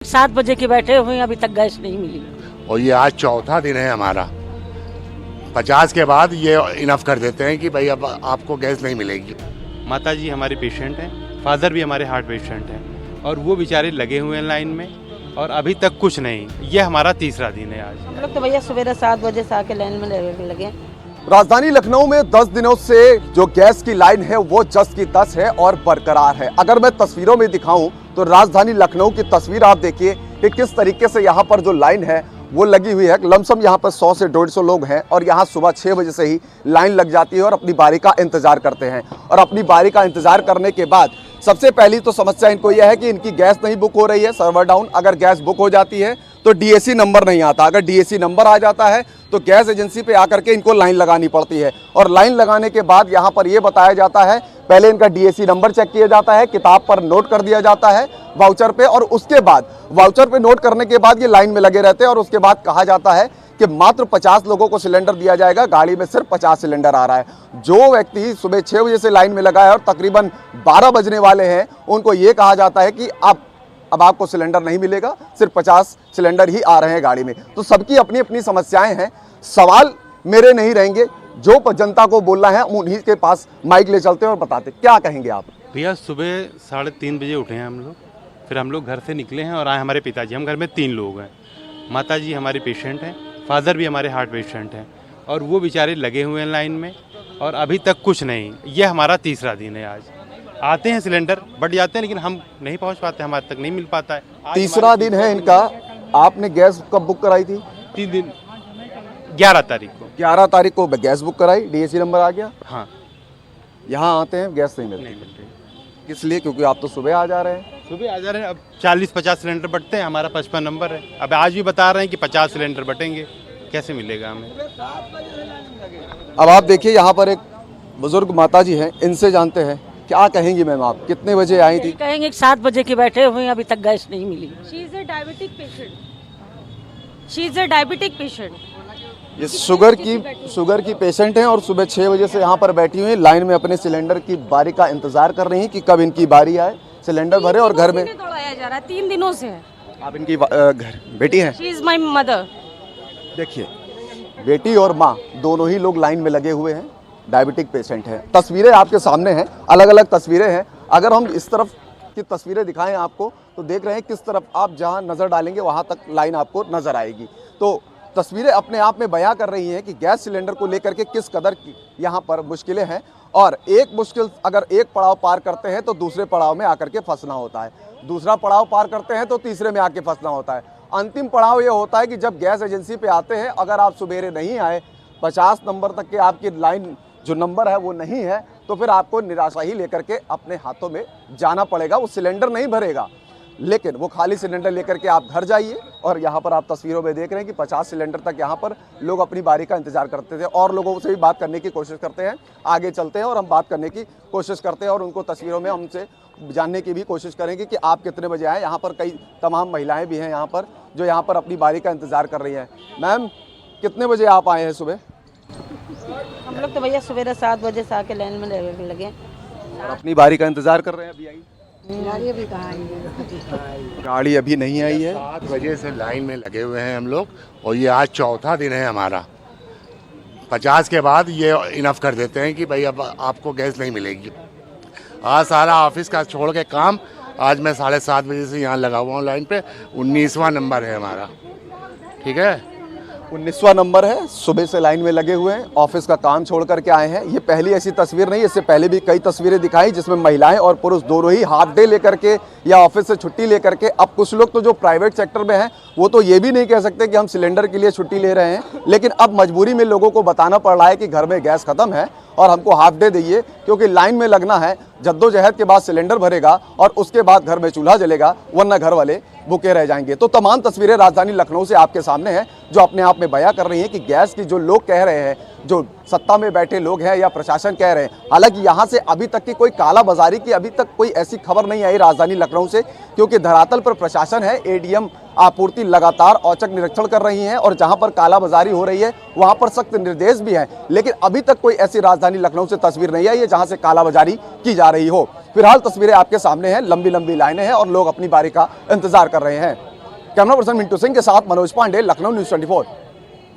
7 बजे के बैठे हुए हैं, अभी तक गैस नहीं मिली। और ये आज चौथा दिन है हमारा। 50 के बाद ये इनफ कर देते हैं कि भाई अब आपको गैस नहीं मिलेगी। माता जी हमारे पेशेंट हैं, फादर भी हमारे हार्ट पेशेंट हैं और वो बेचारे लगे हुए हैं लाइन में और अभी तक कुछ नहीं। ये हमारा तीसरा दिन है आज। हम लोग तो भैया सवेरे 7 बजे से आके लाइन में लगे। राजधानी लखनऊ में 10 दिनों से जो गैस की लाइन है वो जस की तस है और बरकरार है। अगर मैं तस्वीरों में दिखाऊं तो राजधानी लखनऊ की तस्वीर आप देखिए कि किस तरीके से यहाँ पर जो लाइन है वो लगी हुई है। लमसम यहाँ पर 100 से 150 लोग हैं और यहाँ सुबह 6 बजे से ही लाइन लग जाती है और अपनी बारी का इंतजार करते हैं। और अपनी बारी का इंतजार करने के बाद सबसे पहली तो समस्या इनको यह है कि इनकी गैस नहीं बुक हो रही है, सर्वर डाउन। अगर गैस बुक हो जाती है तो डीएसी नंबर नहीं आता। अगर डीएसी नंबर आ जाता है तो गैस एजेंसी पे आकर के इनको लाइन लगानी पड़ती है। और लाइन लगाने के बाद यहाँ पर यह बताया जाता है, पहले इनका डीएसी नंबर चेक किया जाता है, किताब पर नोट कर दिया जाता है वाउचर पे, और उसके बाद वाउचर पे नोट करने के बाद ये लाइन में लगे रहते हैं। और उसके बाद कहा जाता है कि मात्र 50 लोगों को सिलेंडर दिया जाएगा, गाड़ी में सिर्फ 50 सिलेंडर आ रहा है। जो व्यक्ति सुबह 6 बजे से लाइन में लगा है और तकरीबन 12 बजने वाले हैं, उनको ये कहा जाता है कि अब आपको सिलेंडर नहीं मिलेगा, सिर्फ 50 सिलेंडर ही आ रहे हैं गाड़ी में। तो सबकी अपनी अपनी समस्याएं हैं। सवाल मेरे नहीं रहेंगे, जो जनता को बोलना है उन्हीं के पास माइक ले चलते हैं और बताते। क्या कहेंगे आप? भैया सुबह 3:30 बजे उठे हैं हम लोग, फिर हम लोग घर से निकले हैं और आए हमारे पिताजी। हम घर में 3 लोग हैं। माता जी हमारे पेशेंट हैं, फादर भी हमारे हार्ट पेशेंट हैं और वो बेचारे लगे हुए हैं लाइन में और अभी तक कुछ नहीं। ये हमारा तीसरा दिन है आज। आते हैं सिलेंडर, बढ़ जाते हैं, लेकिन हम नहीं पहुंच पाते, हमारे तक नहीं मिल पाता है। तीसरा दिन है इनका। आपने गैस कब बुक कराई थी? 3 दिन, 11 तारीख को। 11 तारीख को गैस बुक कराई, डीएसी नंबर आ गया। हाँ, यहाँ आते हैं गैस नहीं मिलती। नहीं मिल रही। किस लिए? क्योंकि आप तो सुबह आ जा रहे हैं। सुबह आ जा रहे हैं, अब 40-50 सिलेंडर बटते हैं, हमारा 55 नंबर है। अब आज भी बता रहे हैं कि 50 सिलेंडर बटेंगे, कैसे मिलेगा हमें? अब आप देखिए यहाँ पर एक बुजुर्ग माता जी हैं, इनसे जानते हैं। क्या कहेंगी मैम आप? कितने बजे आई थी? कहेंगे 7 बजे के बैठे हुए हैं, अभी तक गैस नहीं मिली। She is a diabetic patient. She is a diabetic patient. ये शुगर की पेशेंट हैं और सुबह 6 बजे से यहाँ पर बैठी हुई हैं, लाइन में अपने सिलेंडर की बारी का इंतजार कर रही हैं कि कब इनकी बारी आए, सिलेंडर भरे। और घर में दौड़ाया जा रहा है 3 दिनों से है। आप इनकी घर बेटी हैं? She is my mother. देखिए, बेटी और माँ दोनों ही लोग लाइन में लगे हुए हैं, डायबिटिक पेशेंट हैं। तस्वीरें आपके सामने हैं, अलग अलग तस्वीरें हैं। अगर हम इस तरफ की तस्वीरें दिखाएं आपको तो देख रहे हैं किस तरफ आप जहां नज़र डालेंगे वहां तक लाइन आपको नज़र आएगी। तो तस्वीरें अपने आप में बयां कर रही हैं कि गैस सिलेंडर को लेकर के किस कदर की यहाँ पर मुश्किलें हैं। और एक मुश्किल अगर एक पड़ाव पार करते हैं तो दूसरे पड़ाव में आकर के फंसना होता है, दूसरा पड़ाव पार करते हैं तो तीसरे में आके फंसना होता है। अंतिम पड़ाव ये होता है कि जब गैस एजेंसी पे आते हैं, अगर आप सुबेरे नहीं आए, 50 नंबर तक के आपकी लाइन जो नंबर है वो नहीं है, तो फिर आपको निराशा ही लेकर के अपने हाथों में जाना पड़ेगा। वो सिलेंडर नहीं भरेगा, लेकिन वो खाली सिलेंडर लेकर के आप घर जाइए। और यहाँ पर आप तस्वीरों में देख रहे हैं कि 50 सिलेंडर तक यहाँ पर लोग अपनी बारी का इंतजार करते थे। और लोगों से भी बात करने की कोशिश करते हैं, आगे चलते हैं और हम बात करने की कोशिश करते हैं और उनको तस्वीरों में हमसे जानने की भी कोशिश करेंगे कि आप कितने बजे आए। यहाँ पर कई तमाम महिलाएँ भी हैं यहाँ पर जो यहाँ पर अपनी बारी का इंतजार कर रही हैं। मैम, कितने बजे आप आए हैं सुबह? हम लोग तो भैया सवेरे 7 बजे से आके लाइन में लगे। और अपनी बारी का इंतजार कर रहे हैं। अभी आई गाड़ी अभी कहाँ आई है? गाड़ी अभी नहीं आई है। 7 बजे से लाइन में लगे हुए हैं हम लोग और ये आज चौथा दिन है हमारा। 50 के बाद ये इनफ कर देते हैं कि भाई अब आपको गैस नहीं मिलेगी। आज सारा ऑफिस का छोड़ के काम, आज मैं 7:30 बजे से यहाँ लगा हुआ हूँ लाइन पे। 19वां नंबर है हमारा, ठीक है? 19वां नंबर है। सुबह से लाइन में लगे हुए हैं, ऑफिस का काम छोड़ करके आए हैं। ये पहली ऐसी तस्वीर नहीं, इससे पहले भी कई तस्वीरें दिखाई जिसमें महिलाएं और पुरुष दोनों ही हाफ डे लेकर के या ऑफिस से छुट्टी लेकर के, अब कुछ लोग तो जो प्राइवेट सेक्टर में हैं वो तो ये भी नहीं कह सकते कि हम सिलेंडर के लिए छुट्टी ले रहे हैं, लेकिन अब मजबूरी में लोगों को बताना पड़ रहा है कि घर में गैस खत्म है और हमको हाफ डे दीजिए, क्योंकि लाइन में लगना है। जद्दोजहद के बाद सिलेंडर भरेगा और उसके बाद घर में चूल्हा जलेगा, वरना घर वाले भूखे रह जाएंगे। तो तमाम तस्वीरें राजधानी लखनऊ से आपके सामने हैं जो अपने आप में बयां कर रही हैं कि गैस की जो लोग कह रहे हैं, जो सत्ता में बैठे लोग हैं या प्रशासन कह रहे हैं। हालांकि यहाँ से अभी तक की कोई कालाबाजारी की अभी तक कोई ऐसी खबर नहीं आई राजधानी लखनऊ से, क्योंकि धरातल पर प्रशासन है, एडीएम आपूर्ति लगातार औचक निरीक्षण कर रही हैं और जहां पर कालाबाजारी हो रही है वहां पर सख्त निर्देश भी हैं। लेकिन अभी तक कोई ऐसी राजधानी लखनऊ से तस्वीर नहीं आई है जहां से कालाबाजारी की जा रही हो। फिलहाल तस्वीरें आपके सामने हैं, लंबी लंबी लाइनें हैं और लोग अपनी बारी का इंतजार कर रहे हैं। कैमरा पर्सन मिंटू सिंह के साथ मनोज पांडे, लखनऊ न्यूज़ 24।